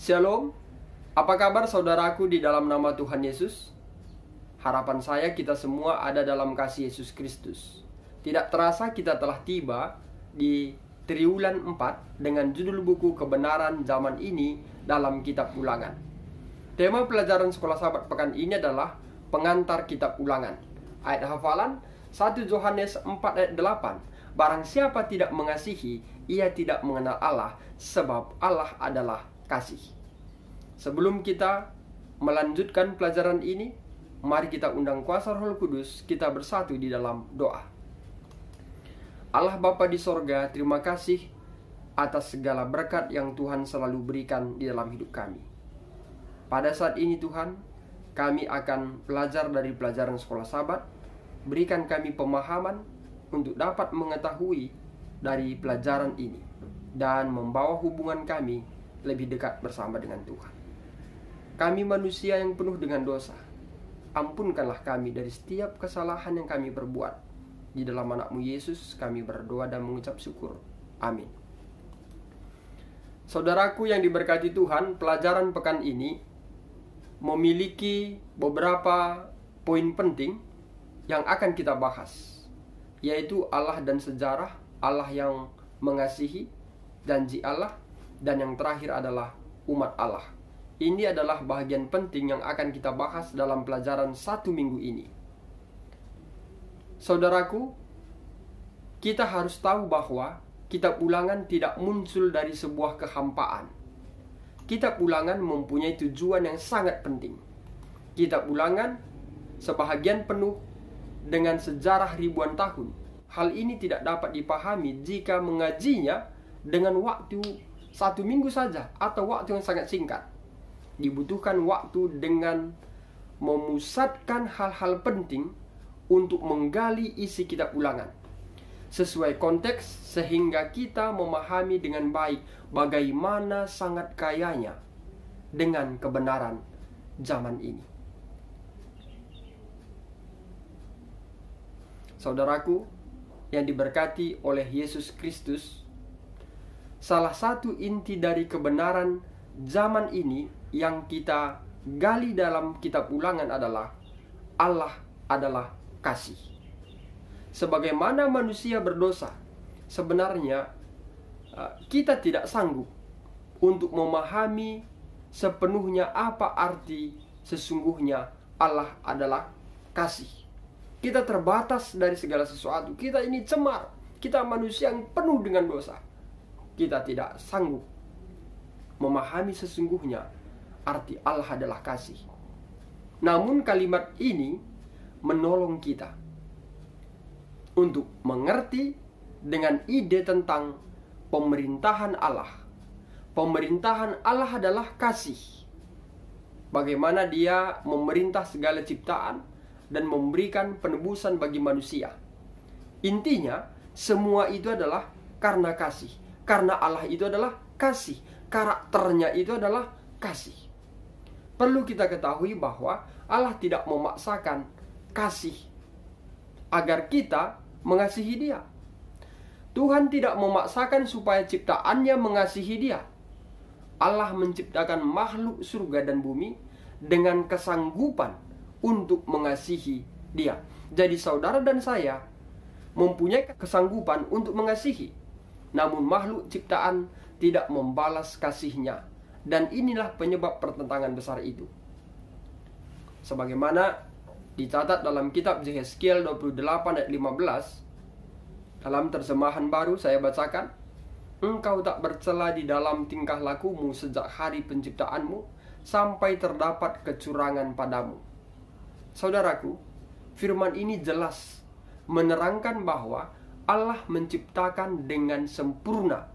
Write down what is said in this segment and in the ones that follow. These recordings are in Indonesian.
Shalom, apa kabar saudaraku di dalam nama Tuhan Yesus? Harapan saya kita semua ada dalam kasih Yesus Kristus. Tidak terasa kita telah tiba di triwulan 4 dengan judul buku kebenaran zaman ini dalam kitab Ulangan. Tema pelajaran sekolah sahabat pekan ini adalah pengantar kitab Ulangan. Ayat hafalan 1 Yohanes 4 ayat 8. Barang siapa tidak mengasihi, ia tidak mengenal Allah, sebab Allah adalah kasih. Sebelum kita melanjutkan pelajaran ini, mari kita undang kuasa Roh Kudus, kita bersatu di dalam doa. Allah Bapa di sorga, terima kasih atas segala berkat yang Tuhan selalu berikan di dalam hidup kami. Pada saat ini Tuhan, kami akan belajar dari pelajaran sekolah sahabat. Berikan kami pemahaman untuk dapat mengetahui dari pelajaran ini dan membawa hubungan kami lebih dekat bersama dengan Tuhan. Kami manusia yang penuh dengan dosa. Ampunkanlah kami dari setiap kesalahan yang kami perbuat. Di dalam anak-Mu Yesus kami berdoa dan mengucap syukur. Amin. Saudaraku yang diberkati Tuhan, pelajaran pekan ini memiliki beberapa poin penting yang akan kita bahas, yaitu Allah dan sejarah, Allah yang mengasihi, janji Allah, dan yang terakhir adalah umat Allah. Ini adalah bagian penting yang akan kita bahas dalam pelajaran 1 minggu ini. Saudaraku, kita harus tahu bahwa kitab Ulangan tidak muncul dari sebuah kehampaan. Kitab Ulangan mempunyai tujuan yang sangat penting. Kitab Ulangan sebahagian penuh dengan sejarah ribuan tahun. Hal ini tidak dapat dipahami jika mengajinya dengan waktu 1 minggu saja atau waktu yang sangat singkat. Dibutuhkan waktu dengan memusatkan hal-hal penting untuk menggali isi kitab Ulangan sesuai konteks, sehingga kita memahami dengan baik bagaimana sangat kayanya dengan kebenaran zaman ini. Saudaraku yang diberkati oleh Yesus Kristus, salah satu inti dari kebenaran zaman ini yang kita gali dalam kitab Ulangan adalah Allah adalah kasih. Sebagaimana manusia berdosa, sebenarnya kita tidak sanggup untuk memahami sepenuhnya apa arti sesungguhnya Allah adalah kasih. Kita terbatas dari segala sesuatu. Kita ini cemar. Kita manusia yang penuh dengan dosa. Kita tidak sanggup memahami sesungguhnya arti Allah adalah kasih. Namun kalimat ini menolong kita untuk mengerti dengan ide tentang pemerintahan Allah. Pemerintahan Allah adalah kasih. Bagaimana Dia memerintah segala ciptaan dan memberikan penebusan bagi manusia. Intinya, semua itu adalah karena kasih. Karena Allah itu adalah kasih. Karakternya itu adalah kasih. Perlu kita ketahui bahwa Allah tidak memaksakan kasih agar kita mengasihi Dia. Tuhan tidak memaksakan supaya ciptaannya mengasihi Dia. Allah menciptakan makhluk surga dan bumi dengan kesanggupan untuk mengasihi Dia. Jadi saudara dan saya mempunyai kesanggupan untuk mengasihi. Namun makhluk ciptaan tidak membalas kasihnya. Dan inilah penyebab pertentangan besar itu. Sebagaimana dicatat dalam kitab Yehezkiel 28 ayat 15. Dalam terjemahan baru saya bacakan. Engkau tak bercela di dalam tingkah lakumu sejak hari penciptaanmu, sampai terdapat kecurangan padamu. Saudaraku, firman ini jelas menerangkan bahwa Allah menciptakan dengan sempurna.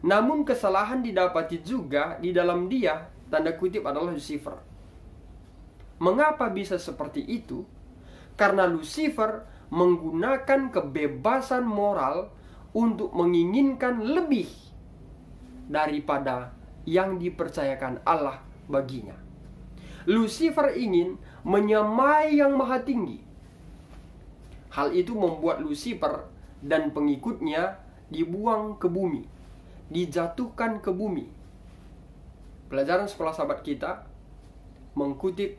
Namun kesalahan didapati juga di dalam Dia, tanda kutip adalah Lucifer. Mengapa bisa seperti itu? Karena Lucifer menggunakan kebebasan moral untuk menginginkan lebih daripada yang dipercayakan Allah baginya. Lucifer ingin menyamai yang maha tinggi. Hal itu membuat Lucifer dan pengikutnya dibuang ke bumi, dijatuhkan ke bumi, pelajaran sekolah sahabat kita mengutip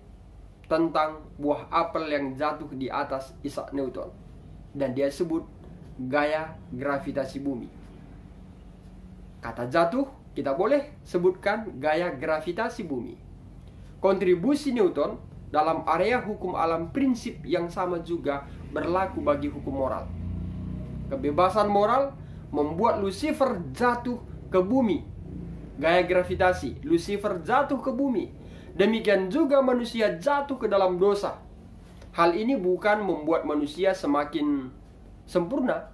tentang buah apel yang jatuh di atas Isaac Newton, dan dia sebut gaya gravitasi bumi. Kata jatuh, kita boleh sebutkan gaya gravitasi bumi. Kontribusi Newton dalam area hukum alam prinsip yang sama juga berlaku bagi hukum moral. Kebebasan moral membuat Lucifer jatuh ke bumi. Gaya gravitasi, Lucifer jatuh ke bumi. Demikian juga manusia jatuh ke dalam dosa. Hal ini bukan membuat manusia semakin sempurna,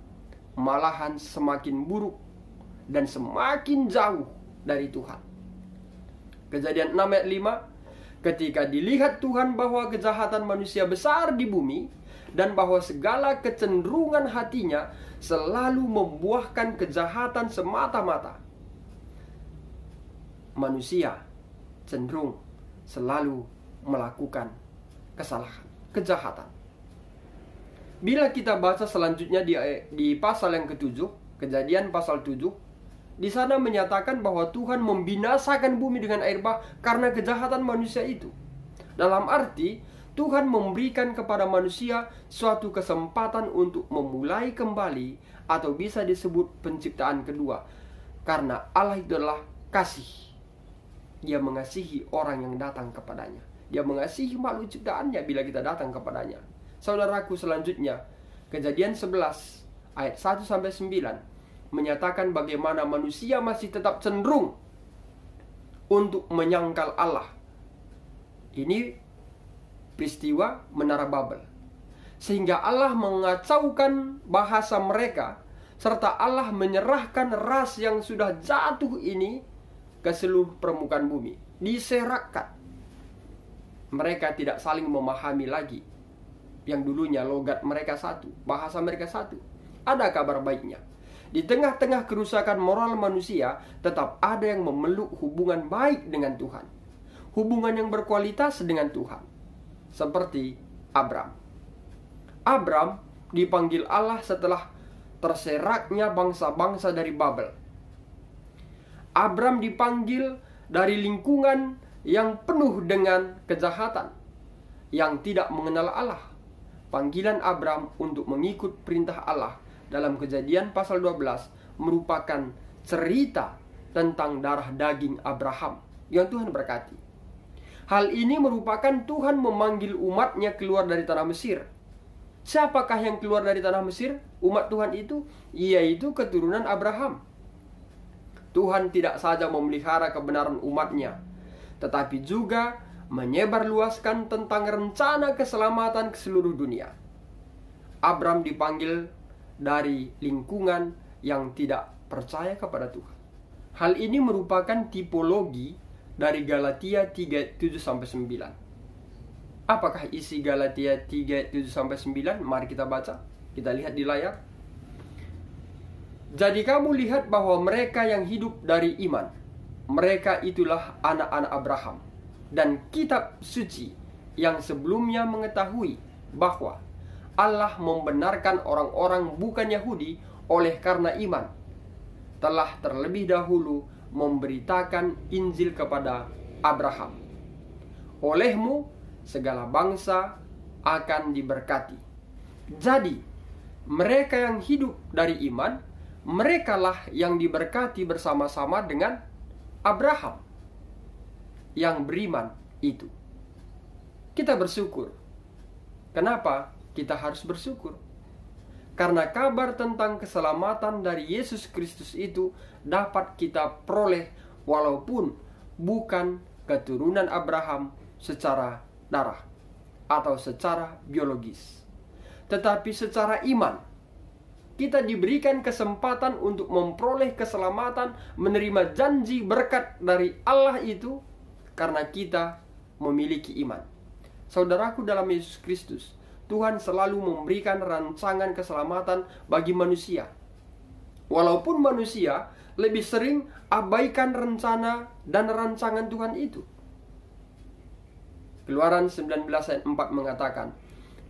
malahan semakin buruk dan semakin jauh dari Tuhan. Kejadian 6 ayat 5, ketika dilihat Tuhan bahwa kejahatan manusia besar di bumi, dan bahwa segala kecenderungan hatinya selalu membuahkan kejahatan semata-mata. Manusia cenderung selalu melakukan kesalahan, kejahatan. Bila kita baca selanjutnya di pasal yang ke-7, Kejadian pasal 7, di sana menyatakan bahwa Tuhan membinasakan bumi dengan air bah karena kejahatan manusia itu. Dalam arti, Tuhan memberikan kepada manusia suatu kesempatan untuk memulai kembali, atau bisa disebut penciptaan kedua. Karena Allah itu adalah kasih. Dia mengasihi orang yang datang kepadanya. Dia mengasihi makhluk ciptaannya bila kita datang kepadanya. Saudaraku, selanjutnya Kejadian 11 ayat 1-9 menyatakan bagaimana manusia masih tetap cenderung untuk menyangkal Allah. Ini peristiwa Menara Babel, sehingga Allah mengacaukan bahasa mereka, serta Allah menyerahkan ras yang sudah jatuh ini ke seluruh permukaan bumi, diserakkan. Mereka tidak saling memahami lagi. Yang dulunya logat mereka satu, bahasa mereka satu. Ada kabar baiknya. Di tengah-tengah kerusakan moral manusia, tetap ada yang memeluk hubungan baik dengan Tuhan, hubungan yang berkualitas dengan Tuhan. Seperti Abram. Abram dipanggil Allah setelah terseraknya bangsa-bangsa dari Babel. Abram dipanggil dari lingkungan yang penuh dengan kejahatan, yang tidak mengenal Allah. Panggilan Abram untuk mengikut perintah Allah dalam Kejadian pasal 12 merupakan cerita tentang darah daging Abraham yang Tuhan berkati. Hal ini merupakan Tuhan memanggil umatnya keluar dari tanah Mesir. Siapakah yang keluar dari tanah Mesir? Umat Tuhan itu, yaitu keturunan Abraham. Tuhan tidak saja memelihara kebenaran umatnya, tetapi juga menyebarluaskan tentang rencana keselamatan ke seluruh dunia. Abram dipanggil dari lingkungan yang tidak percaya kepada Tuhan. Hal ini merupakan tipologi dari Galatia 3:7-9. Apakah isi Galatia 3:7-9? Mari kita baca. Kita lihat di layar. Jadi kamu lihat bahwa mereka yang hidup dari iman, mereka itulah anak-anak Abraham. Dan kitab suci yang sebelumnya mengetahui bahwa Allah membenarkan orang-orang bukan Yahudi oleh karena iman, telah terlebih dahulu memberitakan Injil kepada Abraham. Olehmu segala bangsa akan diberkati. Jadi mereka yang hidup dari iman, merekalah yang diberkati bersama-sama dengan Abraham yang beriman itu. Kita bersyukur. Kenapa kita harus bersyukur? Karena kabar tentang keselamatan dari Yesus Kristus itu dapat kita peroleh walaupun bukan keturunan Abraham secara darah atau secara biologis, tetapi secara iman. Kita diberikan kesempatan untuk memperoleh keselamatan, menerima janji berkat dari Allah itu karena kita memiliki iman. Saudaraku dalam Yesus Kristus, Tuhan selalu memberikan rancangan keselamatan bagi manusia. Walaupun manusia lebih sering abaikan rencana dan rancangan Tuhan itu. Keluaran 19 ayat 4 mengatakan,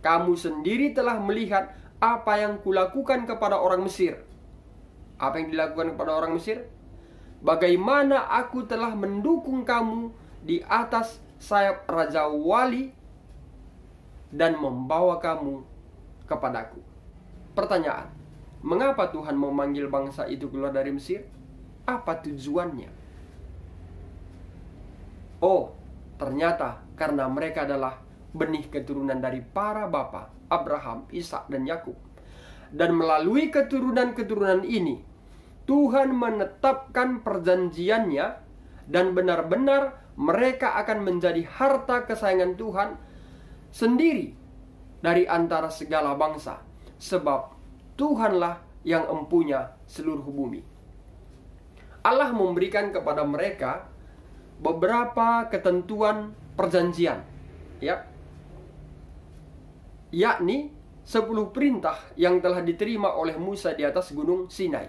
kamu sendiri telah melihat apa yang kulakukan kepada orang Mesir. Apa yang dilakukan kepada orang Mesir? bagaimana aku telah mendukung kamu di atas sayap Raja Wali dan membawa kamu kepadaku. Pertanyaan, mengapa Tuhan memanggil bangsa itu keluar dari Mesir? Apa tujuannya? Oh, ternyata karena mereka adalah benih keturunan dari para bapa Abraham, Ishak, dan Yakub. Dan melalui keturunan-keturunan ini, Tuhan menetapkan perjanjiannya, dan benar-benar mereka akan menjadi harta kesayangan Tuhan sendiri dari antara segala bangsa, sebab Tuhanlah yang empunya seluruh bumi. Allah memberikan kepada mereka beberapa ketentuan perjanjian, yakni 10 perintah yang telah diterima oleh Musa di atas gunung Sinai.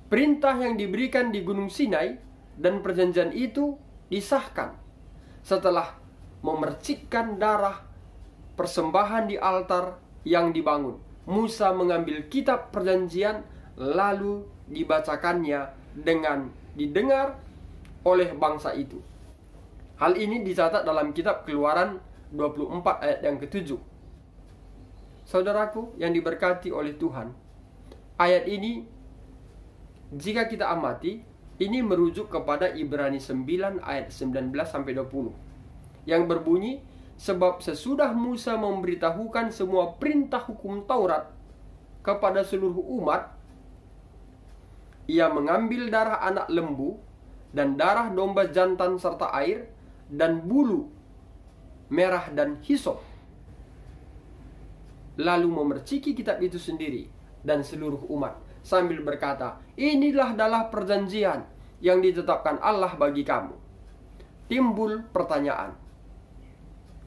Perintah yang diberikan di gunung Sinai dan perjanjian itu disahkan setelah memercikkan darah persembahan di altar yang dibangun. Musa mengambil kitab perjanjian lalu dibacakannya dengan didengar oleh bangsa itu. Hal ini dicatat dalam kitab Keluaran 24 ayat yang ke-7. Saudaraku yang diberkati oleh Tuhan, ayat ini jika kita amati, ini merujuk kepada Ibrani 9 ayat 19-20 yang berbunyi, sebab sesudah Musa memberitahukan semua perintah hukum Taurat kepada seluruh umat, ia mengambil darah anak lembu dan darah domba jantan serta air dan bulu merah dan hisop, lalu memerciki kitab itu sendiri dan seluruh umat, sambil berkata, inilah adalah perjanjian yang ditetapkan Allah bagi kamu. Timbul pertanyaan,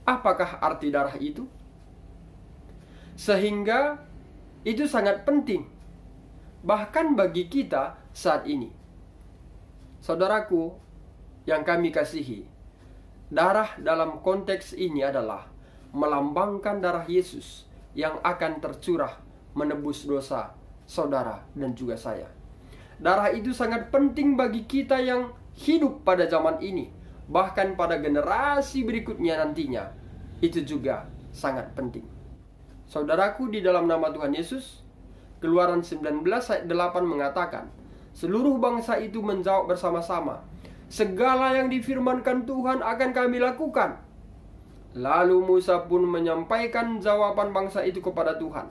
apakah arti darah itu? Sehingga itu sangat penting, bahkan bagi kita saat ini. Saudaraku yang kami kasihi, darah dalam konteks ini adalah melambangkan darah Yesus yang akan tercurah menebus dosa saudara dan juga saya. Darah itu sangat penting bagi kita yang hidup pada zaman ini, bahkan pada generasi berikutnya nantinya. Itu juga sangat penting. Saudaraku di dalam nama Tuhan Yesus, Keluaran 19 ayat 8 mengatakan, seluruh bangsa itu menjawab bersama-sama, segala yang difirmankan Tuhan akan kami lakukan. Lalu Musa pun menyampaikan jawaban bangsa itu kepada Tuhan.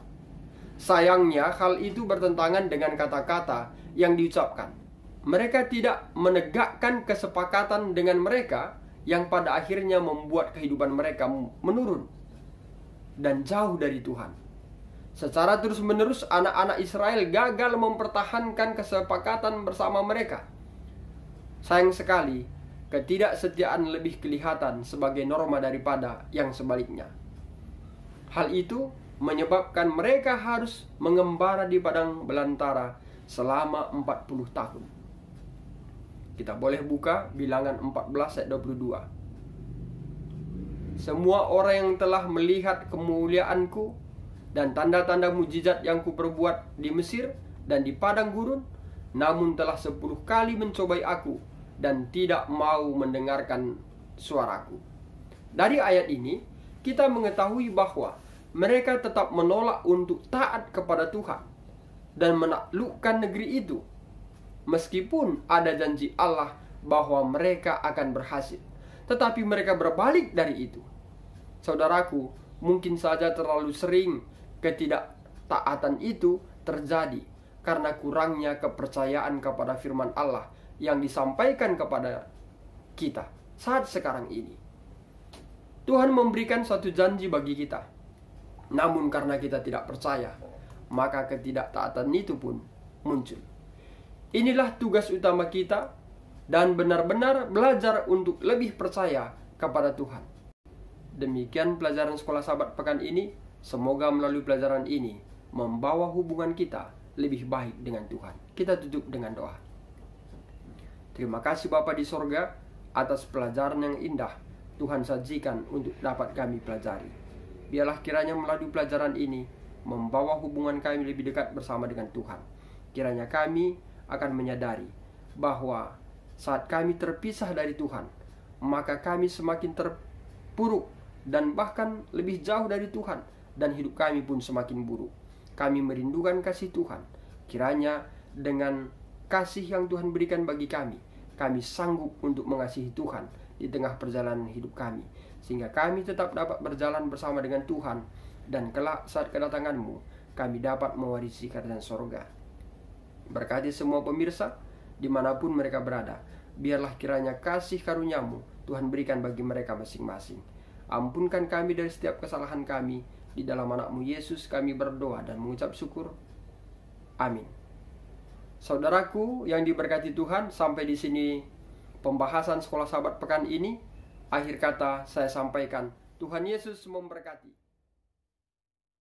Sayangnya hal itu bertentangan dengan kata-kata yang diucapkan. Mereka tidak menegakkan kesepakatan dengan mereka yang pada akhirnya membuat kehidupan mereka menurun dan jauh dari Tuhan. Secara terus-menerus anak-anak Israel gagal mempertahankan kesepakatan bersama mereka. Sayang sekali, ketidaksetiaan lebih kelihatan sebagai norma daripada yang sebaliknya. Hal itu menyebabkan mereka harus mengembara di padang belantara selama 40 tahun. Kita boleh buka Bilangan 14 ayat 22. Semua orang yang telah melihat kemuliaanku dan tanda-tanda mujizat yang kuperbuat di Mesir dan di padang gurun, namun telah 10 kali mencobai aku dan tidak mau mendengarkan suaraku. Dari ayat ini kita mengetahui bahwa mereka tetap menolak untuk taat kepada Tuhan dan menaklukkan negeri itu, meskipun ada janji Allah bahwa mereka akan berhasil. Tetapi mereka berbalik dari itu. Saudaraku, mungkin saja terlalu sering ketidaktaatan itu terjadi karena kurangnya kepercayaan kepada firman Allah yang disampaikan kepada kita saat sekarang ini. Tuhan memberikan suatu janji bagi kita. Namun karena kita tidak percaya, maka ketidaktaatan itu pun muncul. Inilah tugas utama kita, dan benar-benar belajar untuk lebih percaya kepada Tuhan. Demikian pelajaran Sekolah Sahabat pekan ini. Semoga melalui pelajaran ini membawa hubungan kita lebih baik dengan Tuhan. Kita tutup dengan doa. Terima kasih Bapa di sorga atas pelajaran yang indah Tuhan sajikan untuk dapat kami pelajari. Biarlah kiranya melalui pelajaran ini membawa hubungan kami lebih dekat bersama dengan Tuhan. Kiranya kami akan menyadari bahwa saat kami terpisah dari Tuhan, maka kami semakin terpuruk dan bahkan lebih jauh dari Tuhan, dan hidup kami pun semakin buruk. Kami merindukan kasih Tuhan. Kiranya dengan kasih yang Tuhan berikan bagi kami, kami sanggup untuk mengasihi Tuhan di tengah perjalanan hidup kami, sehingga kami tetap dapat berjalan bersama dengan Tuhan, dan kelak saat kedatangan-Mu kami dapat mewarisi kerajaan sorga. Berkati semua pemirsa dimanapun mereka berada. Biarlah kiranya kasih karunia-Mu Tuhan berikan bagi mereka masing-masing. Ampunkan kami dari setiap kesalahan kami. Di dalam anak-Mu Yesus kami berdoa dan mengucap syukur. Amin. Saudaraku yang diberkati Tuhan, sampai di sini pembahasan Sekolah Sahabat pekan ini. Akhir kata saya sampaikan, Tuhan Yesus memberkati.